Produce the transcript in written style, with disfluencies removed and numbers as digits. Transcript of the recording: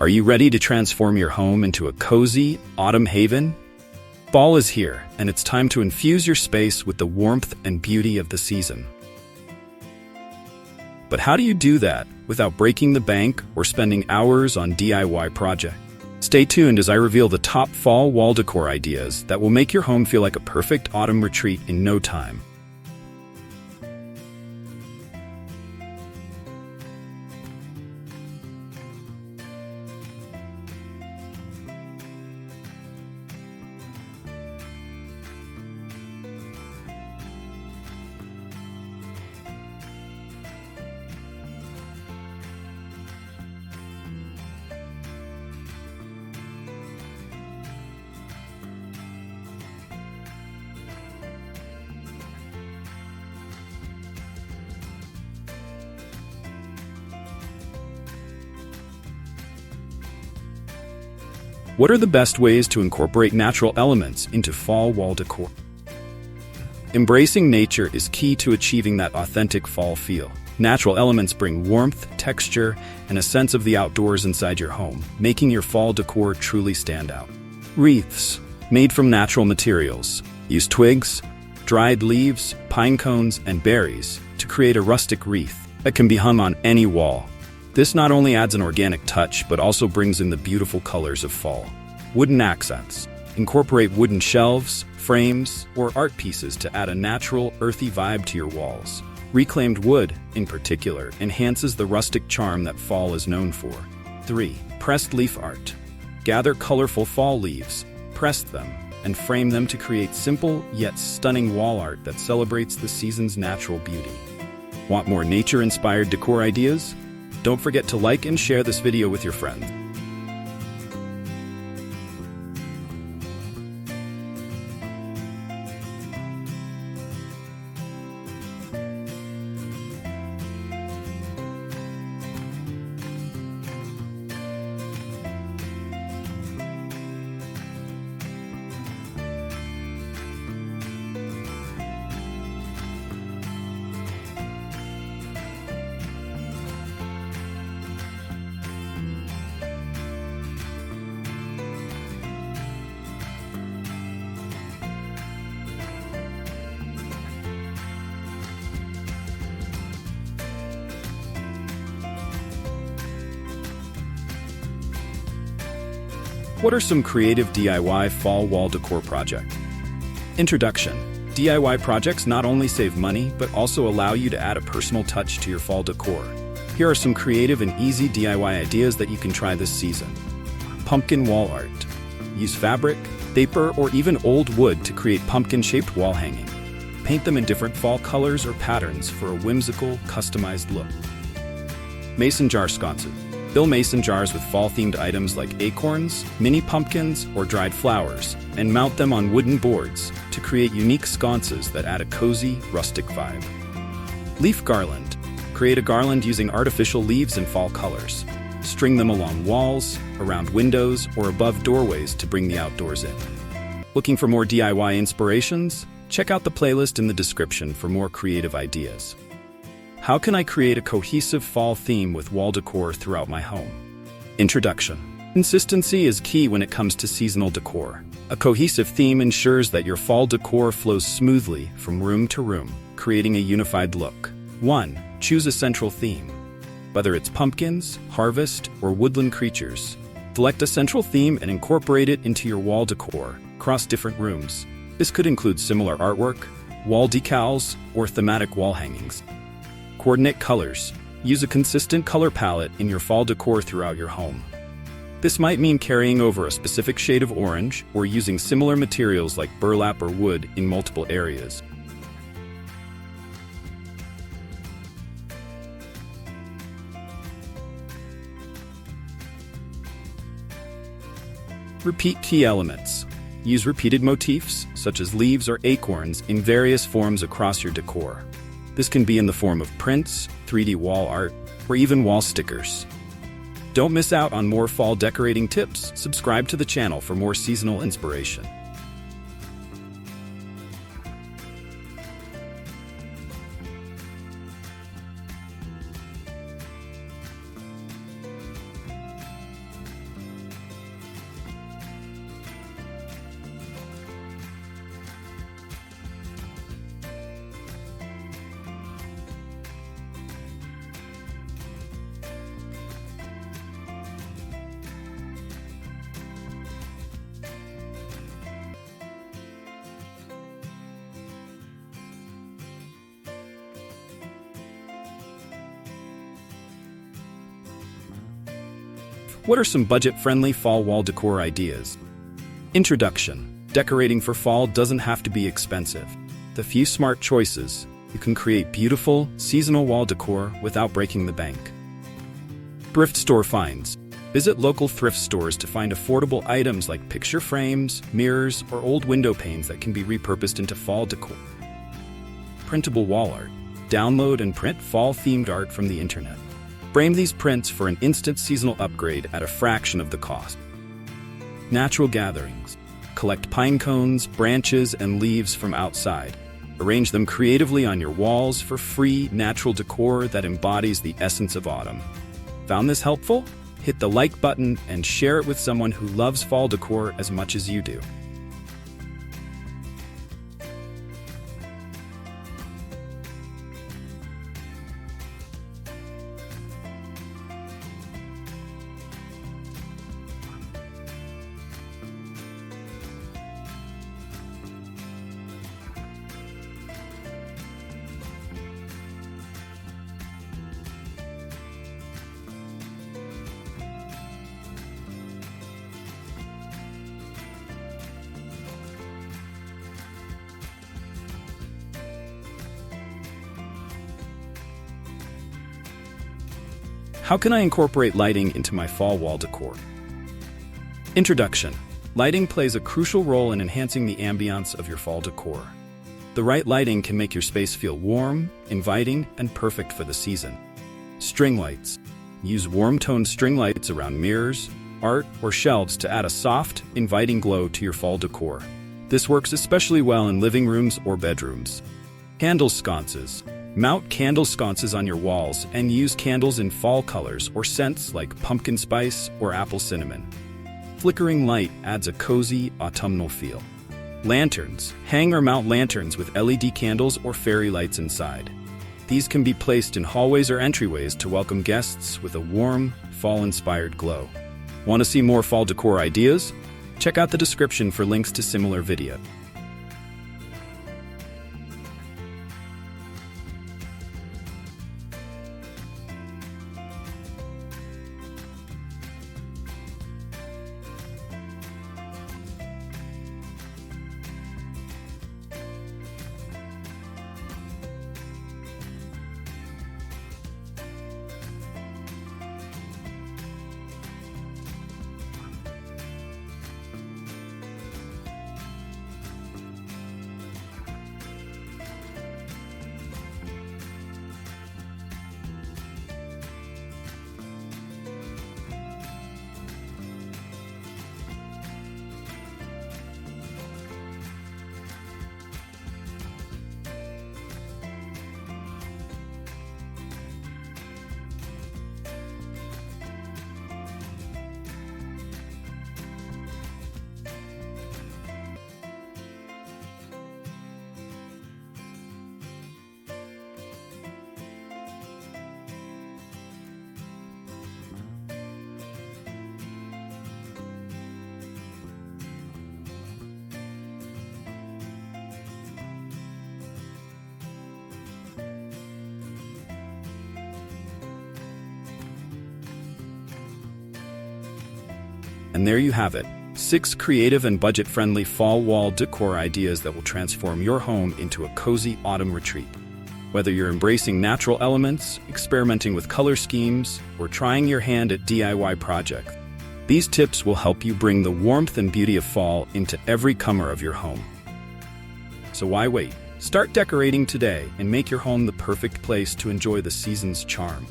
Are you ready to transform your home into a cozy autumn haven? Fall is here, and it's time to infuse your space with the warmth and beauty of the season. But how do you do that without breaking the bank or spending hours on DIY projects? Stay tuned as I reveal the top fall wall decor ideas that will make your home feel like a perfect autumn retreat in no time. What are the best ways to incorporate natural elements into fall wall decor? Embracing nature is key to achieving that authentic fall feel. Natural elements bring warmth, texture, and a sense of the outdoors inside your home, making your fall decor truly stand out. Wreaths, made from natural materials, use twigs, dried leaves, pine cones, and berries to create a rustic wreath that can be hung on any wall. This not only adds an organic touch, but also brings in the beautiful colors of fall. Wooden accents. Incorporate wooden shelves, frames, or art pieces to add a natural, earthy vibe to your walls. Reclaimed wood, in particular, enhances the rustic charm that fall is known for. 3. Pressed leaf art. Gather colorful fall leaves, press them, and frame them to create simple yet stunning wall art that celebrates the season's natural beauty. Want more nature-inspired decor ideas? Don't forget to like and share this video with your friends. What are some creative DIY fall wall decor projects? Introduction. DIY projects not only save money, but also allow you to add a personal touch to your fall decor. Here are some creative and easy DIY ideas that you can try this season. Pumpkin wall art. Use fabric, paper, or even old wood to create pumpkin-shaped wall hanging. Paint them in different fall colors or patterns for a whimsical, customized look. Mason jar sconces. Fill mason jars with fall-themed items like acorns, mini pumpkins, or dried flowers, and mount them on wooden boards to create unique sconces that add a cozy, rustic vibe. Leaf garland. Create a garland using artificial leaves and fall colors. String them along walls, around windows, or above doorways to bring the outdoors in. Looking for more DIY inspirations? Check out the playlist in the description for more creative ideas. How can I create a cohesive fall theme with wall decor throughout my home? Introduction. Consistency is key when it comes to seasonal decor. A cohesive theme ensures that your fall decor flows smoothly from room to room, creating a unified look. 1. Choose a central theme. Whether it's pumpkins, harvest, or woodland creatures, select a central theme and incorporate it into your wall decor across different rooms. This could include similar artwork, wall decals, or thematic wall hangings. Coordinate colors. Use a consistent color palette in your fall decor throughout your home. This might mean carrying over a specific shade of orange or using similar materials like burlap or wood in multiple areas. Repeat key elements. Use repeated motifs, such as leaves or acorns, in various forms across your decor. This can be in the form of prints, 3D wall art, or even wall stickers. Don't miss out on more fall decorating tips. Subscribe to the channel for more seasonal inspiration. What are some budget-friendly fall wall decor ideas? Introduction. Decorating for fall doesn't have to be expensive. With a few smart choices, you can create beautiful, seasonal wall decor without breaking the bank. Thrift store finds. Visit local thrift stores to find affordable items like picture frames, mirrors, or old window panes that can be repurposed into fall decor. Printable wall art. Download and print fall-themed art from the internet. Frame these prints for an instant seasonal upgrade at a fraction of the cost. Natural gatherings. Collect pine cones, branches, and leaves from outside. Arrange them creatively on your walls for free, natural decor that embodies the essence of autumn. Found this helpful? Hit the like button and share it with someone who loves fall decor as much as you do. How can I incorporate lighting into my fall wall decor? Introduction. Lighting plays a crucial role in enhancing the ambiance of your fall decor. The right lighting can make your space feel warm, inviting, and perfect for the season. String lights. Use warm-toned string lights around mirrors, art, or shelves to add a soft, inviting glow to your fall decor. This works especially well in living rooms or bedrooms. Candle sconces. Mount candle sconces on your walls and use candles in fall colors or scents like pumpkin spice or apple cinnamon. Flickering light adds a cozy, autumnal feel. Lanterns. Hang or mount lanterns with LED candles or fairy lights inside. These can be placed in hallways or entryways to welcome guests with a warm, fall-inspired glow. Want to see more fall decor ideas? Check out the description for links to similar videos. And there you have it, 6 creative and budget-friendly fall wall decor ideas that will transform your home into a cozy autumn retreat. Whether you're embracing natural elements, experimenting with color schemes, or trying your hand at DIY projects, these tips will help you bring the warmth and beauty of fall into every corner of your home. So why wait? Start decorating today and make your home the perfect place to enjoy the season's charm.